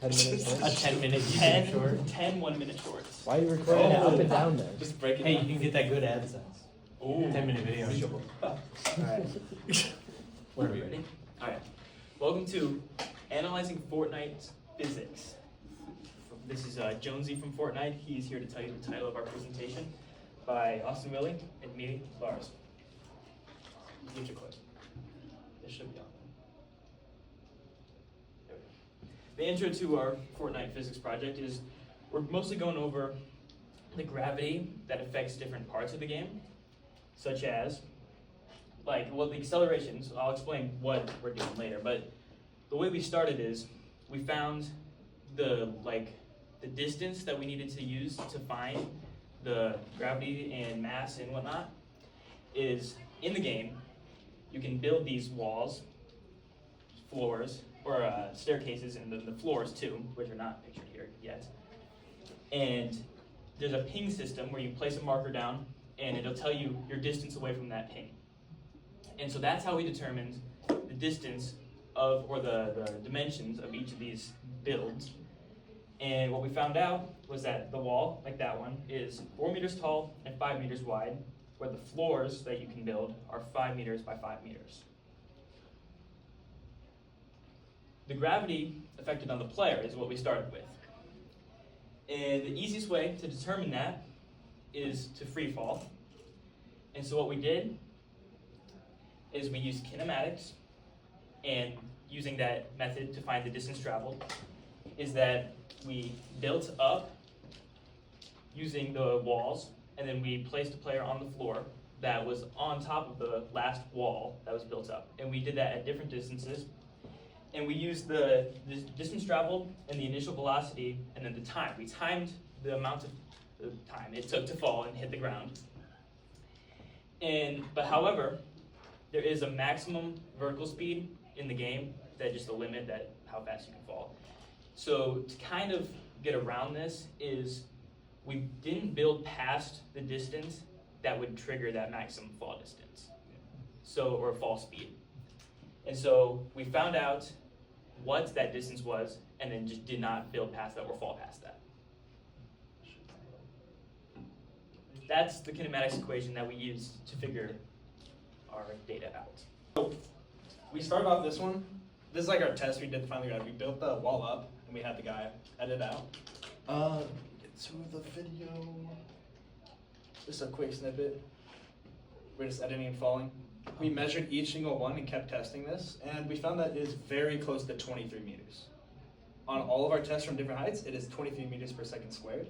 10 minutes A short? 10-minute 10 short. 10 1-minute shorts. Why are you recording it up and down there? Just break it Hey, down. you can get that good AdSense. Ooh. 10-minute video. Alright. What are we ready? Alright. Welcome to Analyzing Fortnite Physics. This is Jonesy from Fortnite. He's here to tell you the title of our presentation by Austin Willie and me, Lars. Get your clip. This should be on. There we go. The intro to our Fortnite physics project is we're mostly going over the gravity that affects different parts of the game, such as the accelerations. I'll explain what we're doing later, but the way we started is we found the distance that we needed to use to find the gravity and mass and whatnot is in the game. You can build these walls, floors, or staircases, and the floors too, which are not pictured here yet. And there's a ping system where you place a marker down and it'll tell you your distance away from that ping. And so that's how we determined the distance of, or the dimensions of each of these builds. And what we found out was that the wall, like that one, is 4 meters tall and 5 meters wide, where the floors that you can build are 5 meters by 5 meters. The gravity affected on the player is what we started with. And the easiest way to determine that is to free fall. And so what we did is we used kinematics, and using that method to find the distance traveled is that we built up using the walls, and then we placed a player on the floor that was on top of the last wall that was built up. And we did that at different distances. And we used the distance traveled and the initial velocity and then the time. We timed the amount of time it took to fall and hit the ground. But however, there is a maximum vertical speed in the game that just a limit that how fast you can fall. So to kind of get around this is we didn't build past the distance that would trigger that maximum fall distance, or fall speed. And so we found out what that distance was and then just did not build past that or fall past that. That's the kinematics equation that we used to figure our data out. So we started off this one. This is like our test we did to find the gravity. We built the wall up and we had the guy edit out. Get to the video. Just a quick snippet. We're just editing and falling. We measured each single one and kept testing this, and we found that it is very close to 23 meters. On all of our tests from different heights, it is 23 meters per second squared.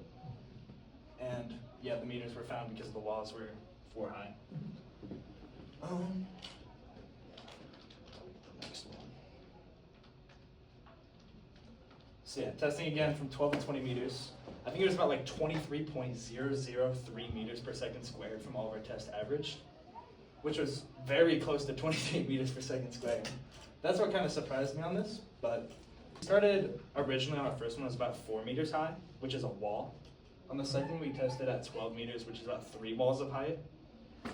And yeah, the meters were found because the walls were 4 high. Next one. So yeah, testing again from 12 to 20 meters. I think it was about like 23.003 meters per second squared from all of our test average, which was very close to 23 meters per second squared. That's what kind of surprised me on this, but we started originally on our first one was about 4 meters high, which is a wall. On the second one we tested at 12 meters, which is about 3 walls of height.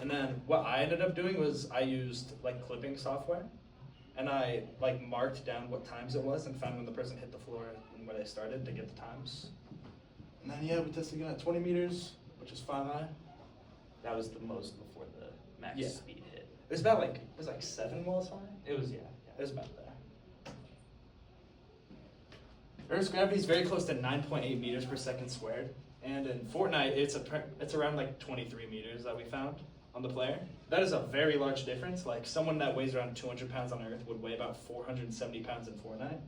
And then what I ended up doing was I used clipping software, and I marked down what times it was and found when the person hit the floor and where they started to get the times. And then yeah, we tested again at 20 meters, which is 5 high. That was the most before the max speed hit. It was about it was 7 walls high. It was, yeah. It was about there. Earth's gravity is very close to 9.8 meters per second squared, and in Fortnite it's around 23 meters that we found on the player. That is a very large difference. Someone that weighs around 200 pounds on Earth would weigh about 470 pounds in Fortnite.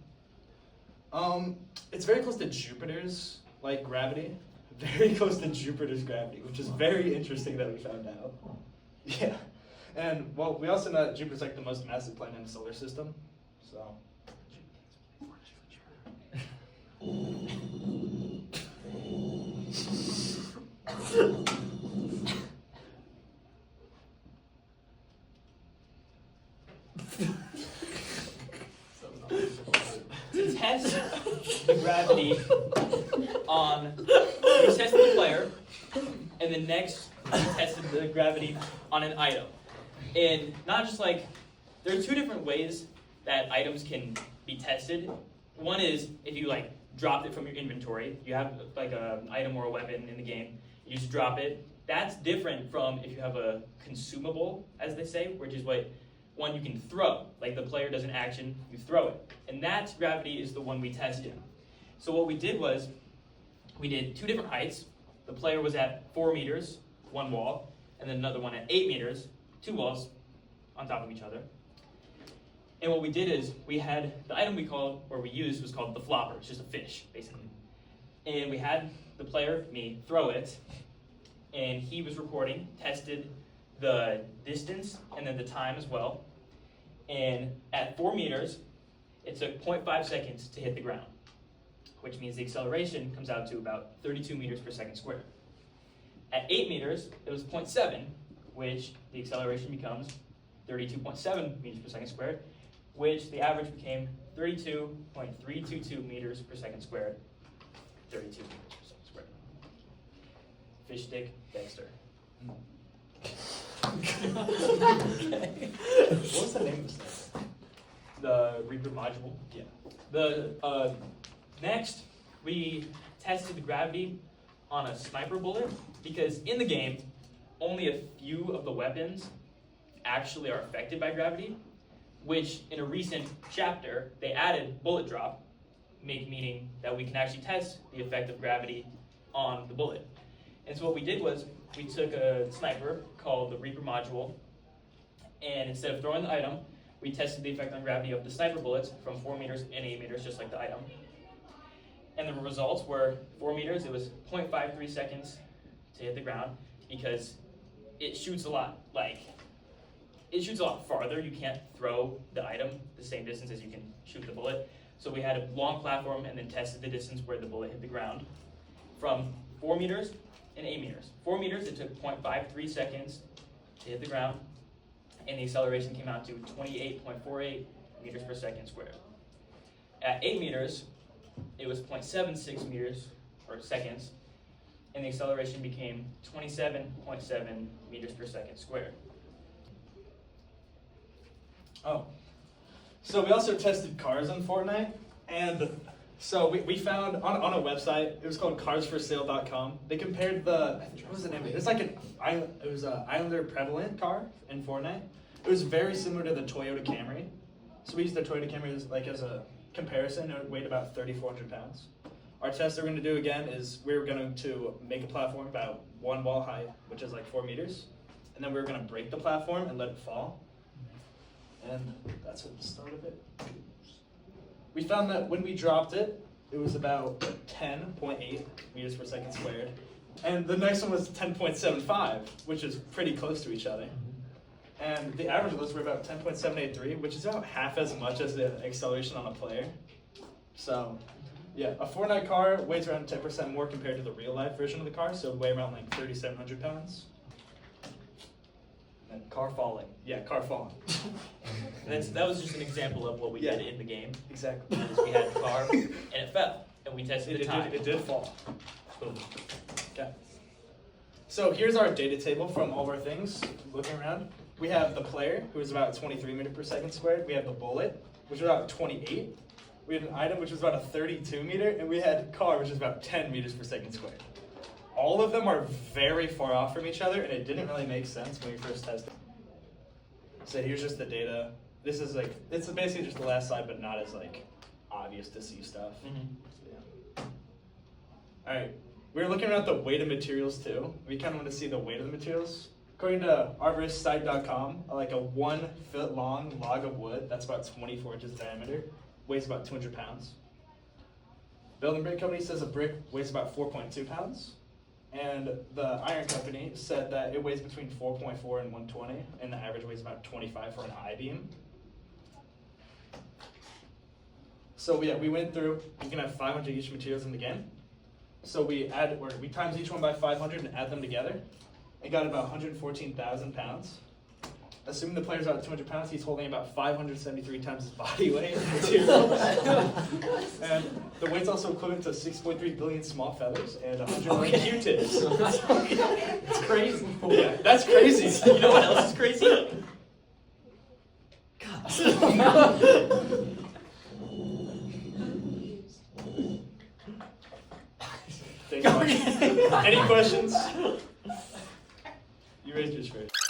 It's very close to Jupiter's gravity. Very close to Jupiter's gravity, which is very interesting that we found out. Yeah. And well, we also know that Jupiter's the most massive planet in the solar system. So to test the gravity on, we tested the player, and then next we tested the gravity on an item. And not just there are 2 different ways that items can be tested. One is if you dropped it from your inventory. You have like an item or a weapon in the game. You just drop it. That's different from if you have a consumable, as they say, which is one you can throw. Like the player does an action, you throw it. And that gravity is the one we tested. So what we did was, we did 2 different heights. The player was at 4 meters, one wall, and then another one at 8 meters, 2 walls on top of each other. And what we did is, we had the item we used was called the flopper. It's just a fish, basically. And we had the player, me, throw it, and he was recording, tested the distance and then the time as well. And at 4 meters, it took 0.5 seconds to hit the ground, which means the acceleration comes out to about 32 meters per second squared. At 8 meters, it was 0.7, which the acceleration becomes 32.7 meters per second squared, which the average became 32.322 meters per second squared, 32 meters per second squared. Fish stick, Dexter. What was the name of this thing? The Reaper module. Yeah. The next, we tested the gravity on a sniper bullet, because in the game, only a few of the weapons actually are affected by gravity, which in a recent chapter, they added bullet drop, meaning that we can actually test the effect of gravity on the bullet. And so what we did was, we took a sniper called the Reaper module, and instead of throwing the item, we tested the effect on gravity of the sniper bullets from 4 meters and 8 meters, just like the item. And the results were 4 meters, it was 0.53 seconds to hit the ground, because it shoots a lot farther. You can't throw the item the same distance as you can shoot the bullet. So we had a long platform and then tested the distance where the bullet hit the ground from 4 meters and 8 meters. 4 meters, it took 0.53 seconds to hit the ground, and the acceleration came out to 28.48 meters per second squared. At 8 meters, it was 0.76 meters or seconds, and the acceleration became 27.7 meters per second squared. Oh, so we also tested cars on Fortnite, and so we found on a website, it was called carsforsale.com. They compared what was the name of it? It was like an Islander prevalent car in Fortnite. It was very similar to the Toyota Camry. So we used the Toyota Camry as a comparison. It weighed about 3,400 pounds. Our test that we're going to do again is we're going to make a platform about 1 wall height, which is like 4 meters, and then we're going to break the platform and let it fall. And that's what the start of it. We found that when we dropped it, it was about 10.8 meters per second squared. And the next one was 10.75, which is pretty close to each other. And the average of those were about 10.783, which is about half as much as the acceleration on a player. So, yeah, a Fortnite car weighs around 10% more compared to the real life version of the car, so it would weigh around like 3,700 pounds. And car falling. Yeah, car falling. And that was just an example of what we did in the game. Exactly. Is we had the car, and it fell, and we tested the time. It did fall. Boom. Okay. So here's our data table from all of our things. Looking around, we have the player, who is about 23 meters per second squared. We have the bullet, which is about 28. We had an item, which was about a 32 meter, and we had car, which is about 10 meters per second squared. All of them are very far off from each other, and it didn't really make sense when we first tested. So here's just the data. This is it's basically just the last slide, but not as obvious to see stuff. Mm-hmm. Yeah. All right, we're looking at the weight of materials too. We kind of want to see the weight of the materials. According to arboristsite.com, like a 1 foot long log of wood, that's about 24 inches diameter, weighs about 200 pounds. Building Brick Company says a brick weighs about 4.2 pounds. And the Iron Company said that it weighs between 4.4 and 120, and the average weighs about 25 for an I-beam. So yeah, we went through, you can have 500 each materials in the game. So we times each one by 500 and add them together. It got about 114,000 pounds. Assuming the player's about 200 pounds, he's holding about 573 times his body weight in materials. And the weight's also equivalent to 6.3 billion small feathers and 101 Q-tips. It's crazy. Yeah, that's crazy. You know what else is crazy? much. Any questions? You raised yours first.